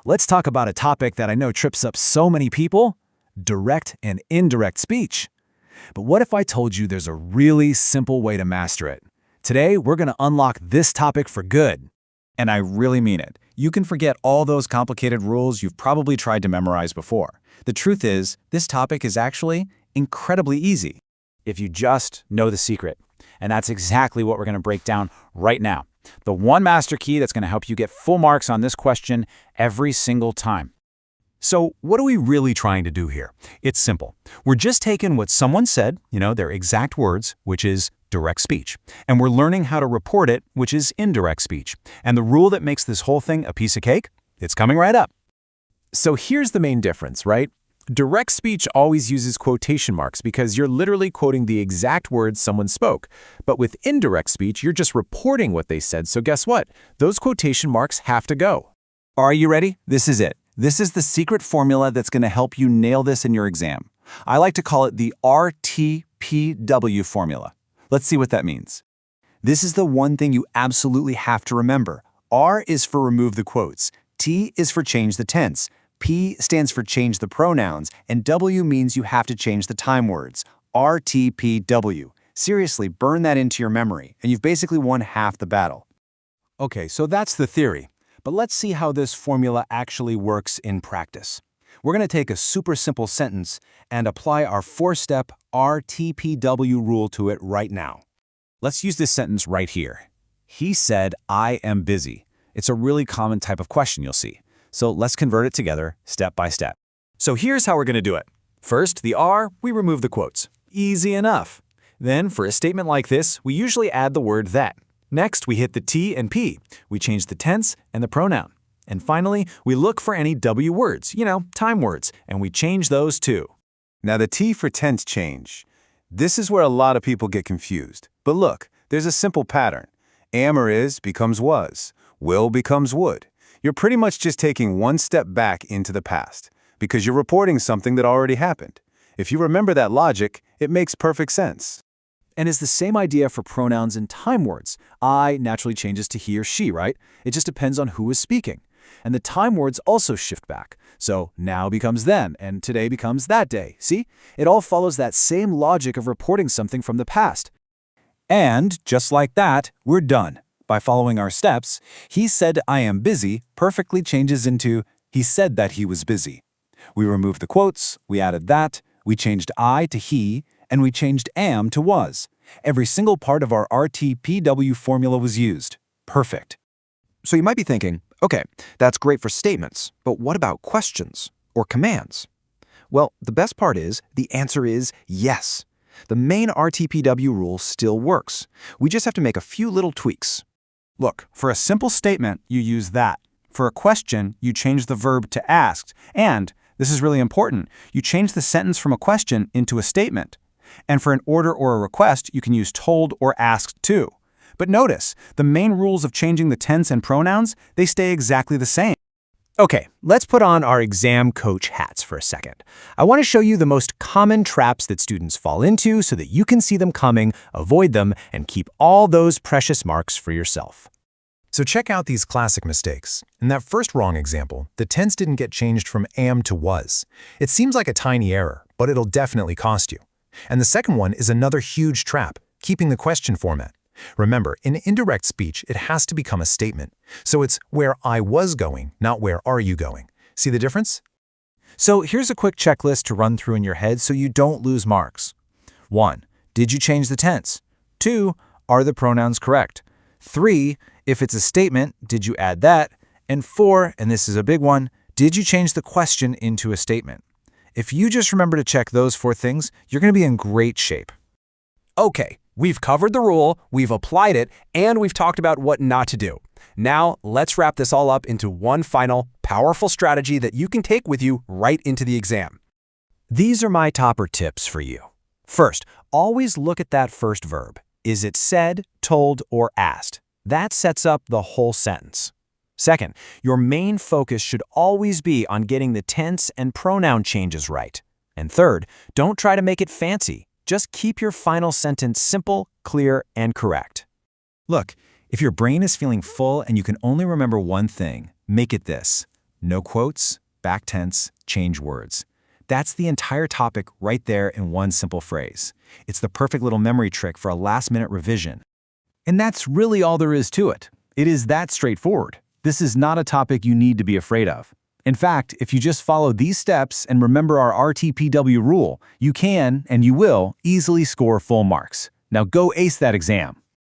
let's talk about a topic that I know trips up so many people: direct and indirect speech. But what if I told you there's a really simple way to master it? Today, we're going to unlock this topic for good. And I really mean it. You can forget all those complicated rules you've probably tried to memorize before. The truth is, this topic is actually incredibly easy. If you just know the secret. And that's exactly what we're going to break down right now. The one master key that's going to help you get full marks on this question every single time. So what are we really trying to do here? It's simple. We're just taking what someone said, their exact words, which is direct speech, and we're learning how to report it, which is indirect speech. And the rule that makes this whole thing a piece of cake? It's coming right up. So here's the main difference, right? Direct speech always uses quotation marks because you're literally quoting the exact words someone spoke. But with indirect speech, you're just reporting what they said, so guess what? Those quotation marks have to go. Are you ready? This is it. This is the secret formula that's going to help you nail this in your exam. I like to call it the RTPW formula. Let's see what that means. This is the one thing you absolutely have to remember. R is for remove the quotes. T is for change the tense. P stands for change the pronouns. And W means you have to change the time words. RTPW. Seriously, burn that into your memory, and you've basically won half the battle. Okay, so that's the theory. But let's see how this formula actually works in practice. We're going to take a super simple sentence and apply our four-step RTPW rule to it right now. Let's use this sentence right here. He said, "I am busy." It's a really common type of question you'll see. So let's convert it together step by step. So here's how we're going to do it. First, the R, we remove the quotes. Easy enough. Then, for a statement like this, we usually add the word that. Next, we hit the T and P. We change the tense and the pronoun. And finally, we look for any W words, time words, and we change those too. Now the T for tense change. This is where a lot of people get confused. But look, there's a simple pattern. Am or is becomes was. Will becomes would. You're pretty much just taking one step back into the past because you're reporting something that already happened. If you remember that logic, it makes perfect sense. And it's the same idea for pronouns and time words. I naturally changes to he or she, right? It just depends on who is speaking. And the time words also shift back. So now becomes then, and today becomes that day. See? It all follows that same logic of reporting something from the past. And just like that, we're done. By following our steps, he said I am busy perfectly changes into he said that he was busy. We removed the quotes, we added that, we changed I to he, and we changed am to was. Every single part of our RTPW formula was used. Perfect. So you might be thinking, okay, that's great for statements, but what about questions or commands? Well, the best part is the answer is yes. The main RTPW rule still works. We just have to make a few little tweaks. Look, for a simple statement, you use that. For a question, you change the verb to asked. And, this is really important, you change the sentence from a question into a statement. And for an order or a request, you can use told or asked too. But notice, the main rules of changing the tense and pronouns, they stay exactly the same. Okay, let's put on our exam coach hats for a second. I want to show you the most common traps that students fall into so that you can see them coming, avoid them, and keep all those precious marks for yourself. So check out these classic mistakes. In that first wrong example, the tense didn't get changed from am to was. It seems like a tiny error, but it'll definitely cost you. And the second one is another huge trap, keeping the question format. Remember, in indirect speech, it has to become a statement. So it's where I was going, not where are you going. See the difference? So here's a quick checklist to run through in your head so you don't lose marks. 1. Did you change the tense? 2. Are the pronouns correct? 3. If it's a statement, did you add that? And 4, and this is a big one, did you change the question into a statement? If you just remember to check those 4 things, you're going to be in great shape. Okay, we've covered the rule, we've applied it, and we've talked about what not to do. Now, let's wrap this all up into one final, powerful strategy that you can take with you right into the exam. These are my topper tips for you. First, always look at that first verb. Is it said, told, or asked? That sets up the whole sentence. Second, your main focus should always be on getting the tense and pronoun changes right. And third, don't try to make it fancy. Just keep your final sentence simple, clear, and correct. Look, if your brain is feeling full and you can only remember one thing, make it this. No quotes, back tense, change words. That's the entire topic right there in one simple phrase. It's the perfect little memory trick for a last-minute revision. And that's really all there is to it. It is that straightforward. This is not a topic you need to be afraid of. In fact, if you just follow these steps and remember our RTPW rule, you can, and you will, easily score full marks. Now go ace that exam.